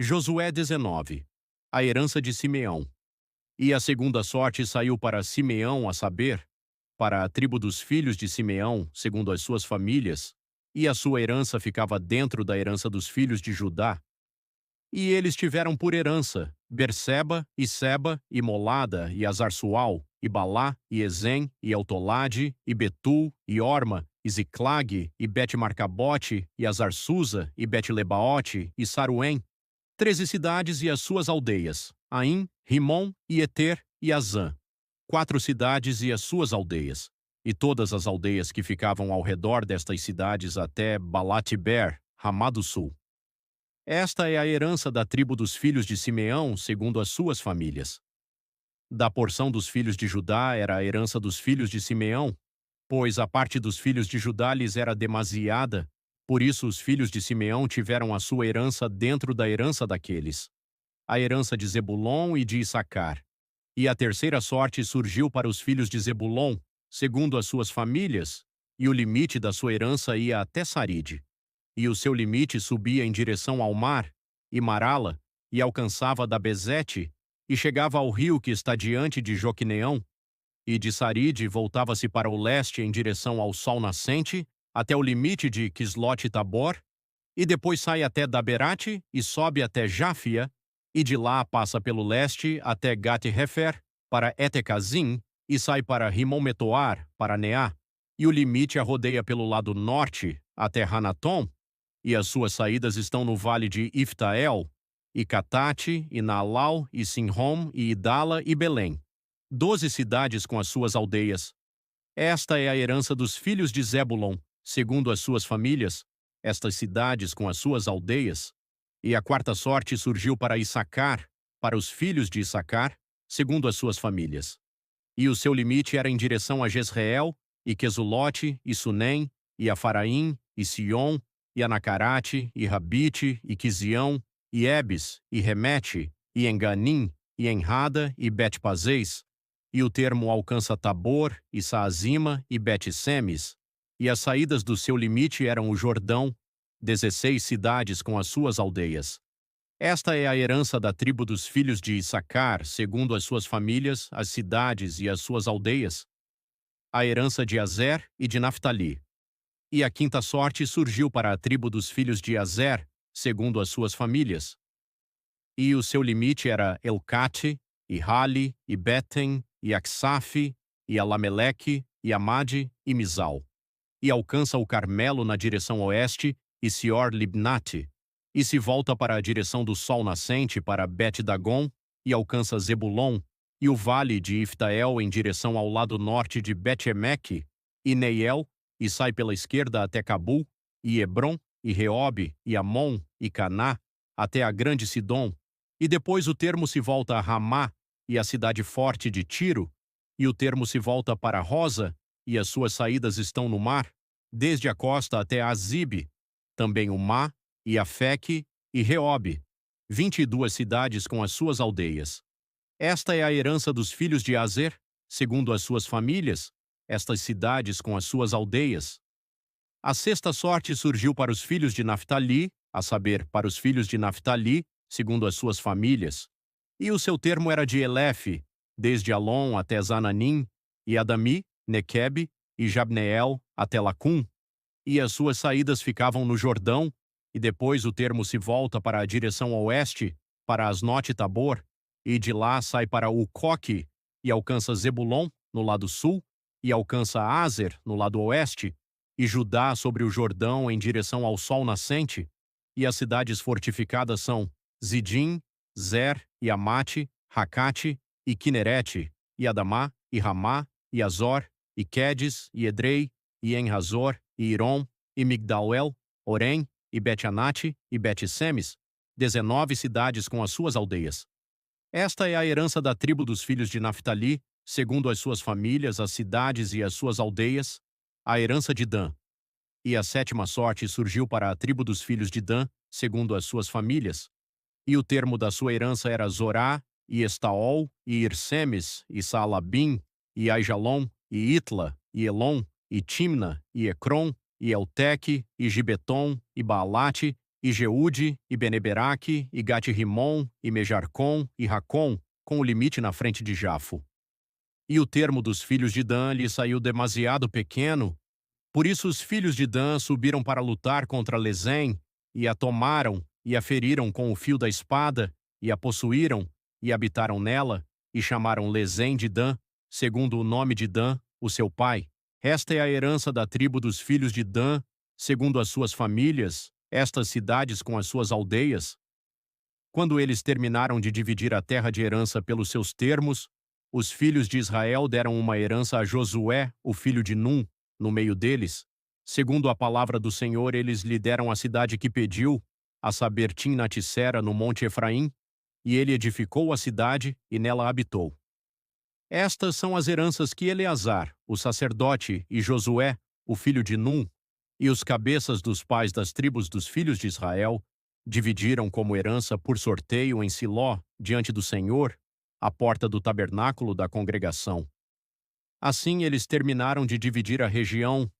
Josué 19. A herança de Simeão. E a segunda sorte saiu para Simeão, a saber, para a tribo dos filhos de Simeão, segundo as suas famílias, e a sua herança ficava dentro da herança dos filhos de Judá. E eles tiveram por herança Berseba, e Seba, e Molada, e Azarsual, e Balá, e Ezem, e Eltolade, e Betul, e Orma, e Ziclag, e Bet-Marcabote, e Azarsusa, e Bet-Lebaote, e Saruém, 13 cidades e as suas aldeias, Aim, Rimon, e Eter, e Azã, 4 cidades e as suas aldeias, e todas as aldeias que ficavam ao redor destas cidades até Balatiber, Ramá do Sul. Esta é a herança da tribo dos filhos de Simeão, segundo as suas famílias. Da porção dos filhos de Judá era a herança dos filhos de Simeão, pois a parte dos filhos de Judá lhes era demasiada, por isso os filhos de Simeão tiveram a sua herança dentro da herança daqueles. A herança de Zebulon e de Issacar. E a terceira sorte surgiu para os filhos de Zebulon, segundo as suas famílias, e o limite da sua herança ia até Saride. E o seu limite subia em direção ao mar, e Marala, e alcançava da Bezete, e chegava ao rio que está diante de Joquineão, e de Saride voltava-se para o leste em direção ao sol nascente, até o limite de Quislote-Tabor, e depois sai até Daberate e sobe até Jáfia, e de lá passa pelo leste até Gat-Hefer, para Etecazim, e sai para Rimon-Metoar, para Neá, e o limite a rodeia pelo lado norte até Hanatom, e as suas saídas estão no vale de Iftael, e Catate, e Naalau, e Sinrom, e Idala, e Belém. 12 cidades com as suas aldeias. Esta é a herança dos filhos de Zebulon, segundo as suas famílias, estas cidades com as suas aldeias. E a quarta sorte surgiu para Issacar, para os filhos de Issacar, segundo as suas famílias. E o seu limite era em direção a Jezreel, e Quesulote, e Sunem, e Afaraim, e Sion, e Anacarate, e Rabite, e Quizião, e Ebes, e Remete, e Enganim, e Enrada, e Bet-Pazês, e o termo alcança Tabor, e Saazima, e Bet-Semes, e as saídas do seu limite eram o Jordão, 16 cidades com as suas aldeias. Esta é a herança da tribo dos filhos de Issacar, segundo as suas famílias, as cidades e as suas aldeias. A herança de Azer e de Naftali. E a quinta sorte surgiu para a tribo dos filhos de Azer, segundo as suas famílias. E o seu limite era Elcate, e Hali, e Beten, e Aksaf, e Alameleque, e Amade, e Mizal. E alcança o Carmelo na direção oeste, e Sior-Libnate, e se volta para a direção do sol nascente para Bet-Dagon, e alcança Zebulon, e o vale de Iftael em direção ao lado norte de Bet-Emeque, e Neiel, e sai pela esquerda até Cabul, e Hebron, e Reobe, e Amon, e Caná, até a grande Sidom, e depois o termo se volta a Ramá, e a cidade forte de Tiro, e o termo se volta para Rosa, e as suas saídas estão no mar, desde a costa até Azibe, também o Má, e Afeque, e Reobe, 22 cidades com as suas aldeias. Esta é a herança dos filhos de Azer, segundo as suas famílias, estas cidades com as suas aldeias. A sexta sorte surgiu para os filhos de Naftali, a saber, para os filhos de Naftali, segundo as suas famílias. E o seu termo era de Elefe, desde Alon até Zananim, e Adami, Nequebe, e Jabneel até Lacum. E as suas saídas ficavam no Jordão, e depois o termo se volta para a direção oeste, para Asnote-Tabor, e de lá sai para Ucoque, e alcança Zebulon, no lado sul, e alcança Azer, no lado oeste, e Judá sobre o Jordão em direção ao sol nascente, e as cidades fortificadas são Zidim, Zer, e Amate, Racate, e Quinerete, e Adamá, e Ramá, e Azor, e Quedes, e Edrei, e Enrazor, e Irom, e Migdal-el, Orém, e Bet-Anate, e Bet-Semes, 19 cidades com as suas aldeias. Esta é a herança da tribo dos filhos de Naftali, segundo as suas famílias, as cidades e as suas aldeias, a herança de Dan. E a sétima sorte surgiu para a tribo dos filhos de Dan, segundo as suas famílias. E o termo da sua herança era Zorá, e Estaol, e Irsemes, e Saalabim, e Aijalon, e Itla, e Elon, e Timna, e Ecrom, e Elteque, e Gibeton, e Baalate, e Jeude, e Beneberaque, e Gate-Rimon, e Mejarcom, e Racom, com o limite na frente de Jafo. E o termo dos filhos de Dan lhe saiu demasiado pequeno, por isso os filhos de Dan subiram para lutar contra Lezém, e a tomaram, e a feriram com o fio da espada, e a possuíram, e habitaram nela, e chamaram Lezém de Dan, segundo o nome de Dan, o seu pai. Esta é a herança da tribo dos filhos de Dan, segundo as suas famílias, estas cidades com as suas aldeias. Quando eles terminaram de dividir a terra de herança pelos seus termos, os filhos de Israel deram uma herança a Josué, o filho de Num, no meio deles. Segundo a palavra do Senhor, eles lhe deram a cidade que pediu, a saber Timnat-Sera, no monte Efraim, e ele edificou a cidade e nela habitou. Estas são as heranças que Eleazar, o sacerdote, e Josué, o filho de Num, e os cabeças dos pais das tribos dos filhos de Israel, dividiram como herança por sorteio em Siló, diante do Senhor, à porta do tabernáculo da congregação. Assim eles terminaram de dividir a região